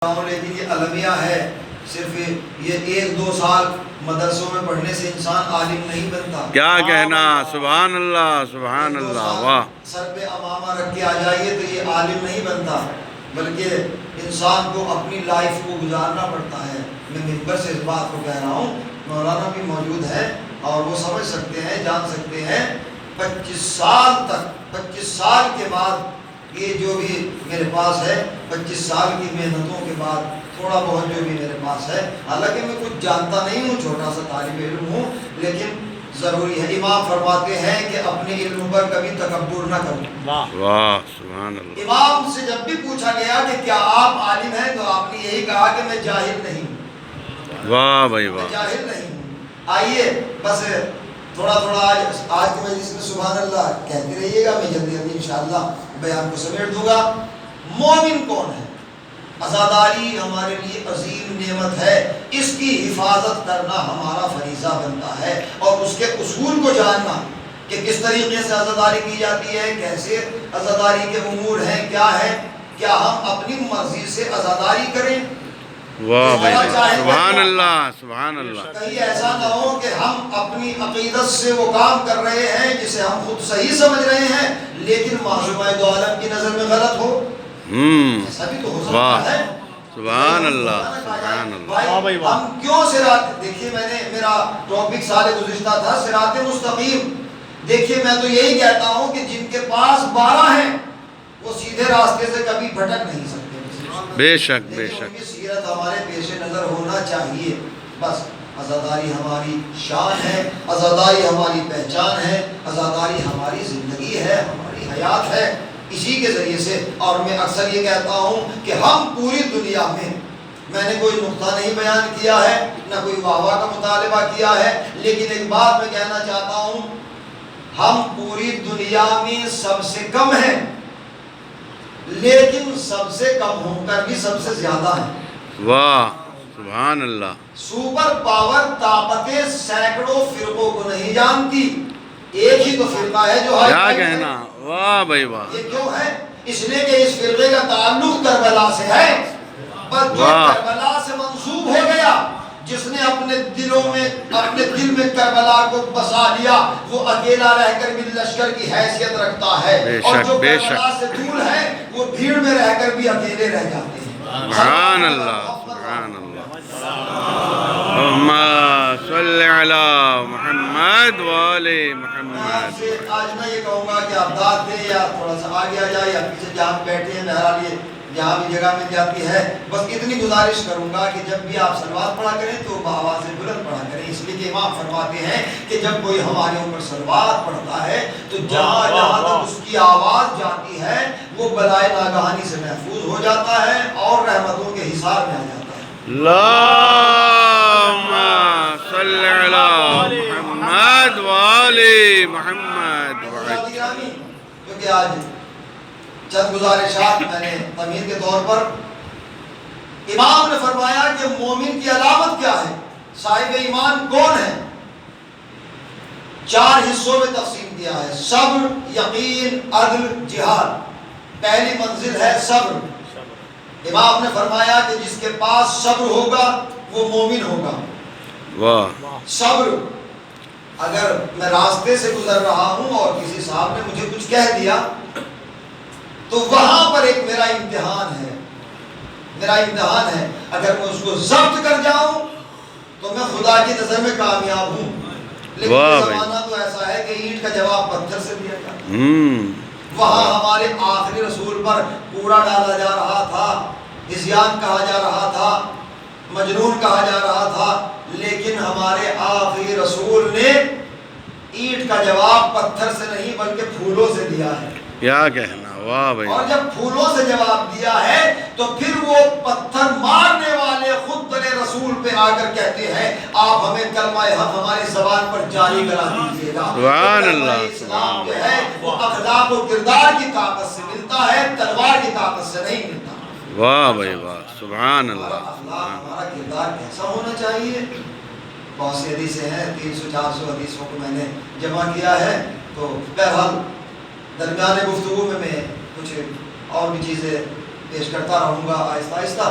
لیکن یہ المیہ ہے، صرف یہ 1-2 سال مدرسوں میں پڑھنے سے انسان عالم نہیں بنتا۔ کیا کہنا، سبحان اللہ سبحان اللہ، واہ۔ سر پہ امامہ رکھ کے آ جائیے تو یہ عالم نہیں بنتا، بلکہ انسان کو اپنی لائف کو گزارنا پڑتا ہے۔ میں ممبر سے اس بات کو کہہ رہا ہوں، مولانا بھی موجود ہے اور وہ سمجھ سکتے ہیں، جان سکتے ہیں۔ 25 سال تک، 25 سال کے بعد یہ جو بھی میرے پاس ہے، 25 سال کی محنتوں کے بعد تھوڑا بہت جو بھی میرے پاس ہے، حالانکہ میں کچھ جانتا نہیں ہوں، چھوٹا سا طالب علم ہوں، لیکن ضروری ہے۔ امام فرماتے ہیں کہ اپنے علم پر کبھی تکبر نہ کرو۔ واہ سبحان اللہ۔ امام سے جب بھی پوچھا گیا کہ کیا آپ عالم ہیں، تو آپ نے یہی کہا کہ میں جاہل نہیں ہوں۔ واہ بھائی واہ، میں جاہل نہیں ہوں۔ آئیے بس تھوڑا تھوڑا آج کے مجلس میں سبحان اللہ کہتے رہیے گا، میں جلدی جلدی انشاءاللہ بیان کو سمیٹ دوں گا۔ مومن کون ہے؟ عزاداری ہمارے لیے عظیم نعمت ہے، اس کی حفاظت کرنا ہمارا فریضہ بنتا ہے، اور اس کے اصول کو جاننا کہ کس طریقے سے عزاداری کی جاتی ہے، کیسے عزاداری کے امور ہیں، کیا ہے، کیا ہم اپنی مرضی سے عزاداری کریں؟ واہ بھائی واہ، سبحان اللہ سبحان اللہ۔ کہیں ایسا نہ ہو کہ ہم اپنی عقیدت سے وہ کام کر رہے ہیں جسے ہم خود صحیح سمجھ رہے ہیں، لیکن معصومہ دو عالم کی نظر میں غلط ہو۔ ایسا بھی تو ہو سکتا ہے۔ سبحان اللہ سبحان اللہ۔ بھائی ہم کیوں صراط، دیکھیے میں نے میرا ٹاپک سال گزشتہ تھا صراط مستقیم۔ دیکھیے میں تو یہی کہتا ہوں کہ جن کے پاس 12 ہیں وہ سیدھے راستے سے کبھی بھٹک نہیں سکتے۔ بے شک بے شک۔ ان کی سیرت ہمارے پیش نظر ہونا چاہیے۔ بس عزاداری ہماری شان ہے، عزاداری ہماری پہچان ہے، عزاداری ہماری زندگی ہے، ہماری حیات ہے، اسی کے ذریعے سے۔ اور میں اکثر یہ کہتا ہوں کہ ہم پوری دنیا میں نے کوئی نقطہ نہیں بیان کیا ہے، نہ کوئی واہ واہ کا مطالبہ کیا ہے، لیکن ایک بات میں کہنا چاہتا ہوں، ہم پوری دنیا میں سب سے کم ہیں، لیکن سب سے کم ہو کر بھی سب سے زیادہ ہیں۔ واہ سبحان اللہ۔ سپر پاور طاقتیں سینکڑوں فرقوں کو نہیں جانتی، ایک ہی تو فرقہ ہے جو کیا کہنا، واہ بھائی واہ۔ یہ کیوں ہے؟ اس لیے کہ اس فرقے کا تعلق کربلا سے ہے، بس جو کربلا سے منسوب ہو گیا، جس نے اپنے دل میں کربلا کو بسا لیا، وہ اکیلا رہ کر بھی لشکر کی حیثیت رکھتا ہے، اور جو کربلا سے دور ہے وہ بھیڑ میں رہ کر بھی اکیلے رہ جاتے ہیں۔ سبحان اللہ سبحان اللہ۔ اللہم صلی علی محمد وآل محمد۔ آج میں یہ کہوں گا کہ آپ داد دیں یا تھوڑا سا آگے آ جائے یا پیچھے جہاں بیٹھے ہیں، بہرحال یہ جہاں بھی جگہ مل جاتی ہے، بس اتنی گزارش کروں گا کہ جب بھی آپ صلوات پڑھا کریں تو بآواز بلند پڑھا کریں، اس لیے کہ امام فرماتے ہیں کہ جب کوئی ہمارے اوپر صلوات پڑھتا ہے تو جہاں جہاں تک اس کی آواز جاتی ہے وہ بلائے ناگہانی سے محفوظ ہو جاتا ہے اور رحمتوں کے حصار میں آ جاتا ہے۔ اللہم صلی علی محمد وآل محمد۔ کیونکہ آج چند گزارشات میں نے تمہید کے طور پر، امام نے فرمایا کہ مومن کی علامت کیا ہے، صاحب ایمان کون ہے؟ 4 حصوں میں تقسیم کیا ہے: صبر، یقین، عدل، جہاد۔ پہلی منزل ہے صبر۔ امام نے فرمایا کہ جس کے پاس صبر ہوگا وہ مومن ہوگا۔ واہ۔ صبر، اگر میں راستے سے گزر رہا ہوں اور کسی صاحب نے مجھے کچھ کہہ دیا تو وہاں پر ایک میرا امتحان ہے، اگر میں اس کو ضبط کر جاؤں تو میں خدا کی نظر میں کامیاب ہوں، لیکن یہ زمانہ تو ایسا ہے کہ اینٹ کا جواب پتھر سے دیا جاتا ہے۔ وہاں ہمارے آخری رسول پر کوڑا ڈالا جا رہا تھا، عصیان کہا جا رہا تھا، مجنون کہا جا رہا تھا، لیکن ہمارے آخری رسول نے اینٹ کا جواب پتھر سے نہیں بلکہ پھولوں سے دیا ہے۔ کیا کہنا، واہ بھائی۔ اور جب پھولوں سے جواب دیا ہے تو پھر وہ پتھر مارنے والے خود در رسول پہ آ کر کہتے ہیں آپ ہمیں کلمہ حق ہماری زبان پر جاری کرا دیجیے گا۔ سبحان اللہ۔ اسلام جو ہے وہ اخلاق و کردار کی طاقت سے ملتا ہے، تلوار کی طاقت سے نہیں ملتا۔ واہ بھائی واہ، سبحان اللہ۔ اخلاق، ہمارا کردار کیسا ہونا چاہیے؟ بہت سی حدیثیں ہیں، 300-400 حدیثوں کو میں نے جمع کیا ہے، تو بہرحال درمیان گفتگو میں کچھ اور بھی چیزیں پیش کرتا رہوں گا آہستہ آہستہ۔